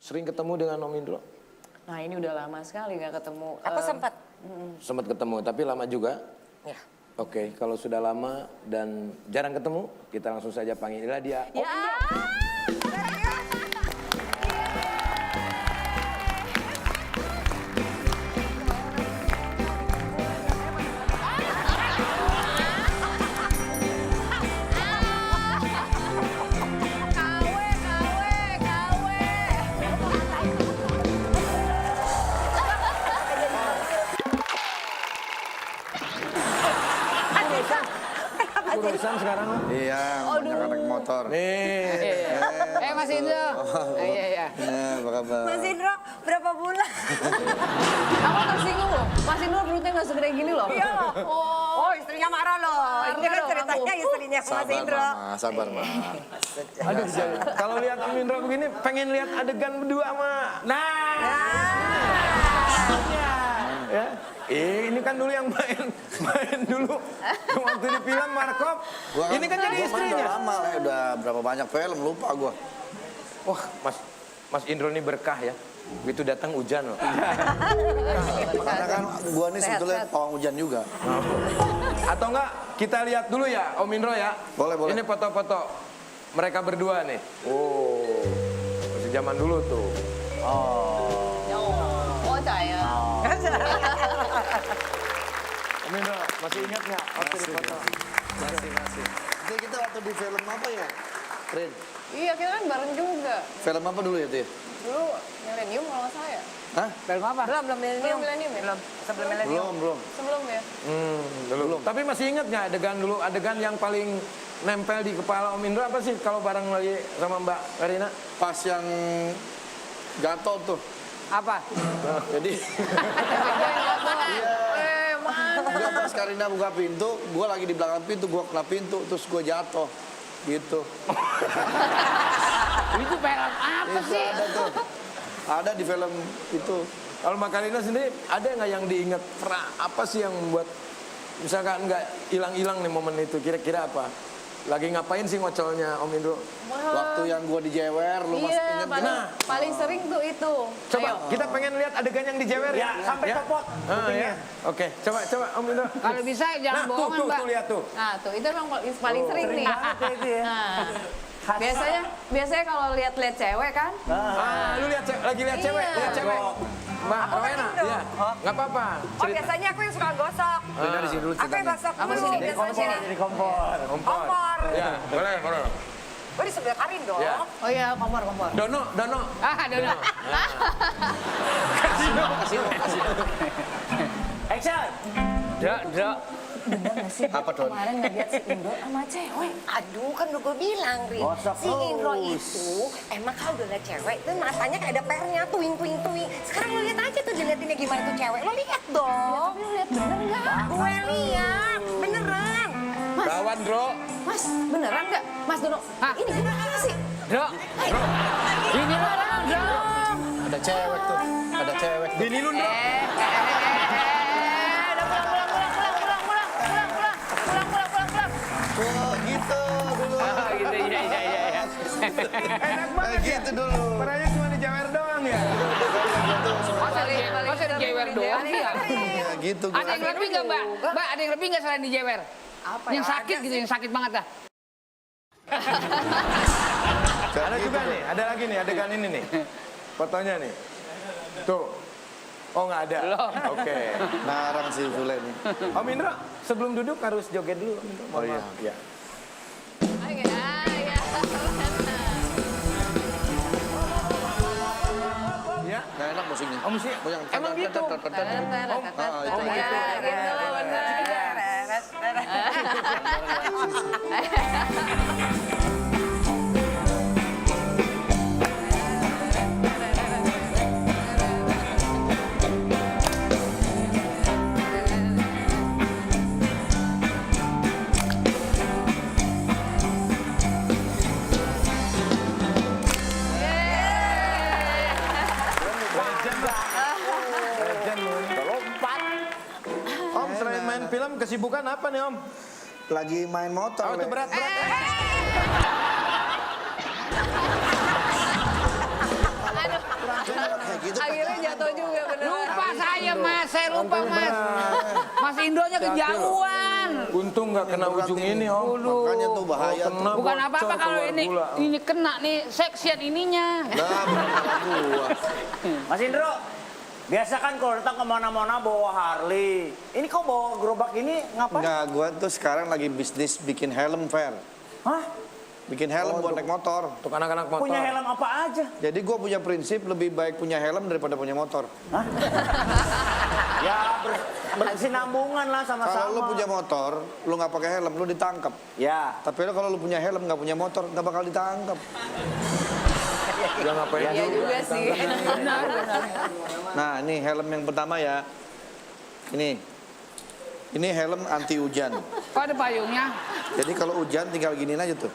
sering ketemu dengan Om Indro? Nah ini udah lama sekali nggak ketemu. Aku sempat. Sempat ketemu, tapi lama juga? Ya. Oke, kalau sudah lama dan jarang ketemu, kita langsung saja panggillah dia. Om Ya. Indro. Urusan sekarang Om? Iya, banyak anak motor. Nih. Mas Indro. Iya. Apa kabar? Mas Indro, berapa bulan? Aku tersinggung loh. Mas Indro perutnya nggak segede gini loh. Iya loh. Oh, istrinya marah loh. Ini kan dong, ceritanya aku. istrinya Mas Sabar, Indro. Mama. Sabar, Mama. Aduh, kalau lihat Om Indro begini, pengen lihat adegan berdua sama. Ya. Ini kan dulu yang main dulu waktu di film Markop. Ini kan jadi Gua main istrinya. udah lama lah, udah berapa banyak film, lupa gua. Wah, Mas Indro ini berkah ya. Begitu datang hujan loh. Karena kan gua nih sebetulnya pawang hujan juga. Atau enggak kita lihat dulu ya Om Indro ya. Boleh. Ini foto-foto mereka berdua nih. Oh, masih zaman dulu tuh. Oh saya. Om Indro masih ingat nggak waktu di foto? Masih. Itu kita waktu di film apa ya? Rin, Iya kita kan bareng juga. film apa dulu ya, Tia? Dulu Millennium kalau nggak salah ya. Hah? Belum milenium. Millennium ya? Sebelum milenium. Belum. Sebelum ya. Belum. Tapi masih ingat nggak adegan dulu, adegan yang paling nempel di kepala Om Indro apa sih kalau bareng lagi sama Mbak Karina? Pas yang gatot tuh. Apa? Jadi, gua pas Karina buka pintu, gua lagi di belakang pintu, gua kena pintu, terus gua jatuh. Gitu. Itu film apa Itu ada tuh. Ada di film itu. Kalau Mbak Karina sendiri ada nggak yang diingat? Apa sih yang membuat misalkan nggak hilang-hilang nih momen itu? Kira-kira apa? Lagi ngapain sih ngocolnya Om Indro? Waktu yang gua dijewer, lu masih Iya, inget paling, gak? paling sering tuh itu. Coba Ayo. kita pengen lihat adegan yang dijewer ya. sampai kopot Ya. Oke, coba Om Indro. Kalau bisa jangan Nah, bohongan, tuh, Mbak. lihat tuh. Nah, tuh itu emang paling sering nih. Nah, biasanya kalau lihat-lihat cewek kan, Lu lagi lihat cewek, Iya. lihat cewek. Mbak Aku Rowena, matiin dong. iya. Nggak apa-apa. Oh, biasanya aku yang suka gosok. Dari sini dulu Aku yang gosok dulu biasanya. jadi kompor. Kompor. Ya, boleh. Gue di sebelah Karin dong. Ya. oh iya kompor. Dono. Dono. Action. Dok. Bener gak sih? Apa, Don? Kemarin ngeliat si Indro sama cewek. Aduh, kan udah gue bilang, Rin. Gosok Si Indro terus. itu, emang kalau udah liat cewek, itu matanya kayak ada pernya, tuing. Sekarang lo lihat aja tuh diliatinnya gimana tuh cewek. Lo lihat dong. Tapi lu lihat bener nggak? Gue lihat, beneran. Kawan, Bro. Mas, beneran nggak? Mas Dono, ini gimana sih? Dok, ini orang dok. Ada cewek tuh. Ada cewek tuh. Bini lu, Bro. Oh, gitu dulu. Gitu, iya. Enak banget ya. Gitu dulu. Perannya cuma dijewer doang ya. Masa dijewer doang sih ya? Ya gitu. Ada yang lebih nggak Mbak? Mbak, ada yang lebih nggak selain dijewer? Apa Yang ya? sakit gitu, yang sakit banget dah. Ada juga nih, ada lagi nih adegan ini nih. Fotonya nih. Tuh. Oh nggak ada. Belum. Oke. Narang si Sule nih. Om Indro, sebelum duduk harus joget dulu. Om Indro. Oh, iya. Ya. Ya. Nggak enak musiknya. Oh musik. Oh, yang Emang gitu. Ah, itu. Ya, gitu lah, bener. Legend lu. Om selain main film kesibukan apa nih Om? Lagi main motor. Oh itu Le. berat. lupa Mas. Mas Indonya kejauhan. Untung nggak kena ujung ini om. Makanya tuh bahaya tuh. Kena Bukan bocor apa-apa kalau keluar ini gula. ini kena nih seksian ininya. Nah, bener gua. Mas Indro, biasa kan kalau datang kemana-mana bawa Harley. Ini kok bawa gerobak ini ngapain? Enggak, gua tuh sekarang lagi bisnis bikin helm fair. Hah? Bikin helm buat naik motor. Untuk anak-anak motor. Punya helm apa aja? Jadi gua punya prinsip lebih baik punya helm daripada punya motor. Ya berkesinambungan lah sama-sama. Kalau lu punya motor, lu nggak pakai helm, lu ditangkap. Ya. Tapi kalau lu punya helm nggak punya motor, nggak bakal ditangkap. Ya ngapain Iya juga sih. Benar. Nah, ini helm yang pertama ya. Ini helm anti hujan. Kok ada payungnya? Jadi kalau hujan tinggal giniin aja tuh.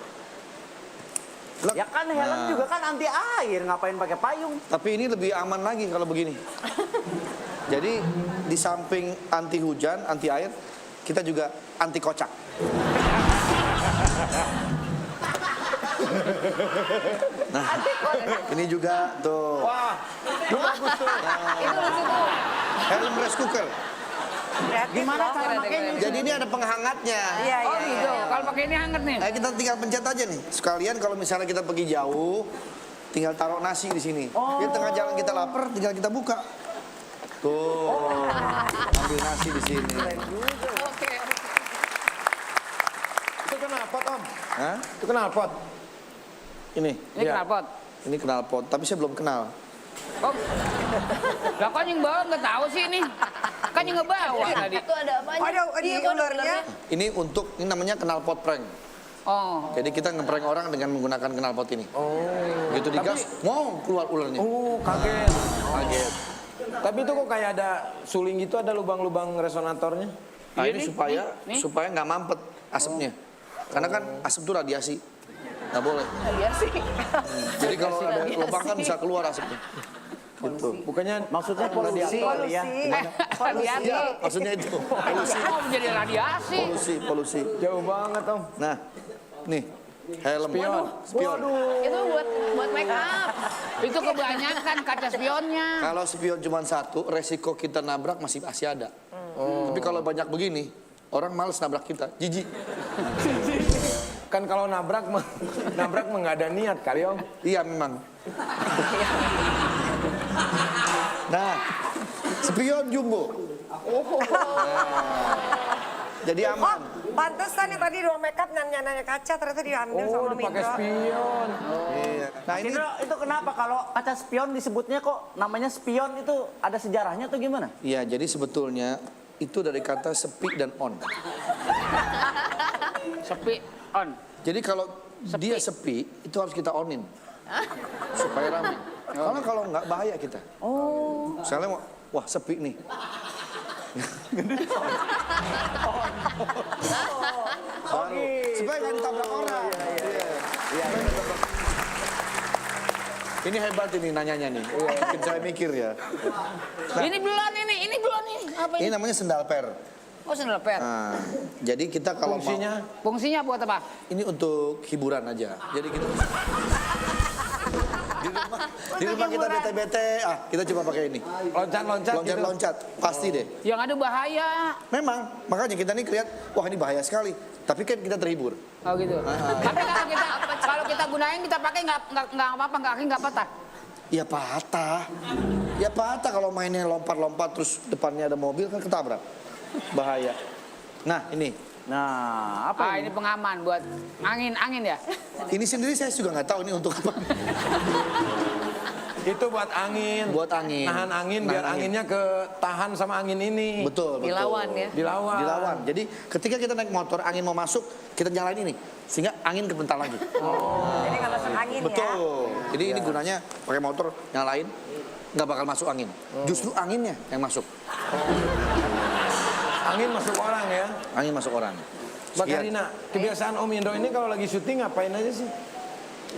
Lek. Ya kan helm Nah. juga kan anti air, ngapain pakai payung? Tapi ini lebih aman lagi kalau begini. Jadi di samping anti hujan, anti air, kita juga anti kocak. Nah, ini juga tuh. Wah, itu bagus tuh. Itu lucu tuh. Helm rice cooker. Gimana cara Keren, makainya? keren. Jadi ini ada penghangatnya. Iya, Oh iya. gitu. Kalau pakai ini hangat nih. Kita tinggal pencet aja nih. Sekalian kalau misalnya kita pergi jauh, tinggal taruh nasi di sini. Di tengah jalan kita lapar, tinggal kita buka. Tuh, ambil nasi di sini. Oke. Itu knalpot om. Hah? Itu knalpot. Ini. Ini Iya. knalpot. Ini knalpot, tapi saya belum kenal. Oh. Lah kan yang bawa nggak tahu sih ini. Kan yang ngebawa tadi. Itu ada apanya? Ada di Iya, tuh ada ularnya. Ini namanya knalpot prank. Oh. Jadi kita ngeprank orang dengan menggunakan knalpot ini. Oh. Gitu digas, mau keluar ularnya. Oh kaget. Kaget. Tapi itu kok kayak ada suling gitu, ada lubang-lubang resonatornya. Nah, Iya ini nih, nih. supaya nggak mampet asapnya. Karena kan asap itu radiasi. Nggak boleh. Iya sih. Jadi kalau ada lubang kan bisa keluar asapnya. Gitu. Bukannya Maksudnya polusi kali ya. Hati-hati. Iya, maksudnya itu. Polusi, Oh menjadi radiasi. polusi. jauh banget om. Nah, nih helm spion. Itu buat make up. Itu kebanyakan kaca spionnya. Kalau spion cuma satu, resiko kita nabrak masih ada. Tapi kalau banyak begini, orang males nabrak kita, jijik. Kan kalau nabrak mah nggak ada niat kali om. Iya memang. Nah, spion jumbo. Jadi aman. Pantesan nih tadi ruang makeup nanya kaca ternyata diambil Oh sama dipakai Mindro. spion. Iya. Nah ini Indro, itu kenapa kalau kaca spion disebutnya kok namanya spion itu ada sejarahnya atau gimana? iya, jadi sebetulnya itu dari kata sepi dan on. Sepi on. Jadi kalau dia sepi, itu harus kita onin. Supaya ramai. Karena kalau nggak bahaya kita. Oh. Misalnya wah sepi nih. Baru. Supaya nggak ditabrak orang. Iya. Ini hebat ini nanyanya nih. Bikin saya mikir ya. Ini belum ini belum ini. Apa Ini ini? namanya sendal per. Oh sendal per. Nah, jadi kita kalau Fungsinya Fungsinya buat apa? ini untuk hiburan aja. Jadi kita di rumah kita bete-bete, kita coba pakai ini. loncat-loncat gitu. Loncat-loncat, pasti deh. Yang ada bahaya. Memang, makanya kita nih lihat, wah ini bahaya sekali. Tapi kan kita terhibur. Oh gitu. Tapi kalau kita gunain kita pakai nggak apa-apa nggak patah. Ya patah. Ya patah kalau mainnya lompat-lompat terus depannya ada mobil kan ketabrak. Bahaya. Nah ini. Nah, apa Ini pengaman buat angin ya. Ini sendiri saya juga nggak tahu ini untuk apa. Itu buat angin. Buat angin. Nahan angin biar Nahan angin. anginnya ketahan sama angin ini. Betul, betul. Dilawan ya. Dilawan. Dilawan. Jadi ketika kita naik motor, angin mau masuk, kita nyalain ini. Sehingga angin kebentar lagi. Jadi nggak masuk angin ya. Betul. Jadi ini gunanya pakai motor nyalain, nggak bakal masuk angin. Justru anginnya yang masuk. Angin masuk orang ya. Angin masuk orang. Mbak Sekian. Karina, kebiasaan Om Indro ini kalau lagi syuting ngapain aja sih?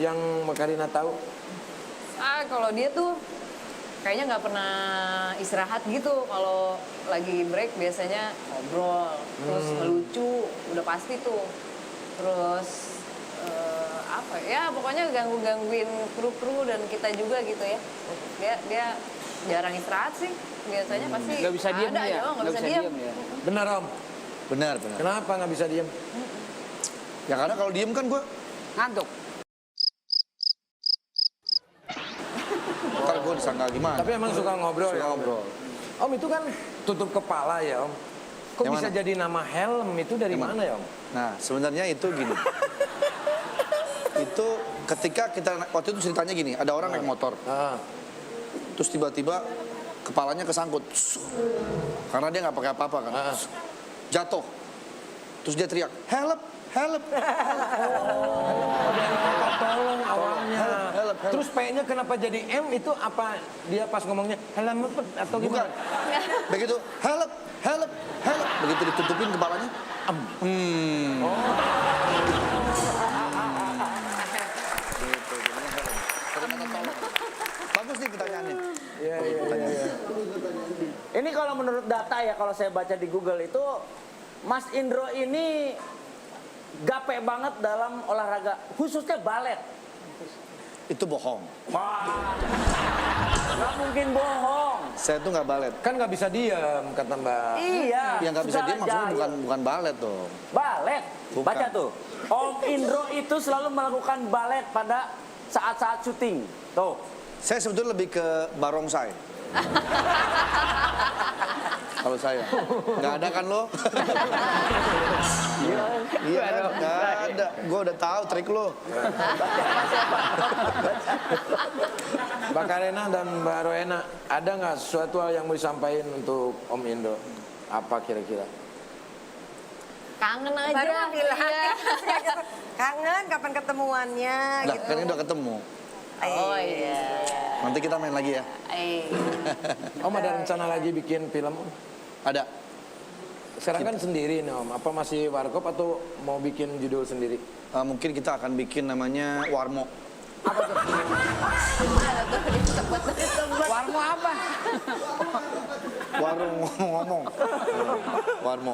Yang Mbak Karina tahu? Kalau dia tuh kayaknya nggak pernah istirahat gitu. Kalau lagi break biasanya ngobrol, terus lucu, udah pasti tuh. Terus apa ya? Pokoknya gangguin kru-kru dan kita juga gitu ya. Dia jarang istirahat sih. Biasanya pasti Nggak bisa diem ada ya? aja, nggak bisa diem. ya? Benar Om. Benar, benar. Kenapa nggak bisa diem? Ya karena kalau diem kan gue, Ngantuk. ntar gue disangka gimana. Tapi emang suka ngobrol Suka ya Om. ngobrol. Om itu kan tutup kepala ya Om. Kok Yang bisa mana? jadi nama helm itu dari Yang mana ya Om? Nah, sebenarnya itu gini. Itu ketika kita, waktu itu ceritanya gini, ada orang naik motor. Ah, Terus tiba-tiba kepalanya kesangkut. Karena dia nggak pakai apa-apa kan. Ah. Jatuh. Terus dia teriak, help, help. tolong awalnya. help. Terus P-nya kenapa jadi M itu apa dia pas ngomongnya helm atau Bukan. gimana? Begitu, help, help, help. Begitu ditutupin kepalanya, Gitu, jadinya helm. Sering kata tolong. Bagus nih pertanyaannya. Iya, iya, iya. iya. Ini kalau menurut data ya, kalau saya baca di Google itu, Mas Indro ini gape banget dalam olahraga, khususnya balet. Itu bohong. Gak mungkin bohong. Saya tuh nggak balet. Kan nggak bisa diam kata Mbak. Iya. Yang nggak bisa dia maksudnya Sukarajaya. bukan balet dong. Balet. Bukan. Baca tuh. Om Indro itu selalu melakukan balet pada saat-saat syuting. Tuh. Saya sebetulnya lebih ke barongsai. Kalau saya, nggak ada kan lo? Iya, nggak ada. Gue udah tahu trik lo. Mbak Karena dan Mbak Roena, ada nggak sesuatu hal yang mau disampaikan untuk Om Indo? Apa kira-kira? Kangen aja. Baru mau bilang, Iya. kangen kapan ketemuannya Nah, gitu. kan ini udah ketemu. Oh iya. Nanti kita main lagi ya. Om ada rencana lagi bikin film Om? Ada. Sekarang kan sendiri nih Om, apa masih warkop atau mau bikin judul sendiri? Mungkin kita akan bikin namanya Warmo. Warmo apa? Warung ngomong-ngomong. Warmo.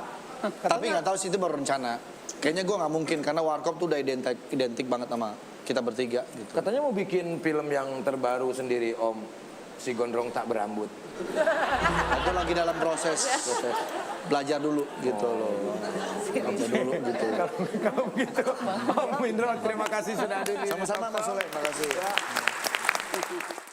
Tapi nggak tahu sih itu baru rencana. Kayaknya gue nggak mungkin karena warkop tuh udah identik banget sama kita bertiga gitu. Katanya mau bikin film yang terbaru sendiri Om, Si Gondrong Tak Berambut. Aku lagi dalam proses belajar dulu gitu loh. Belajar dulu gitu. Kalau begitu, Om Indro terima kasih sudah hadir. di Sama-sama Mas Talk Show. Soleh, makasih.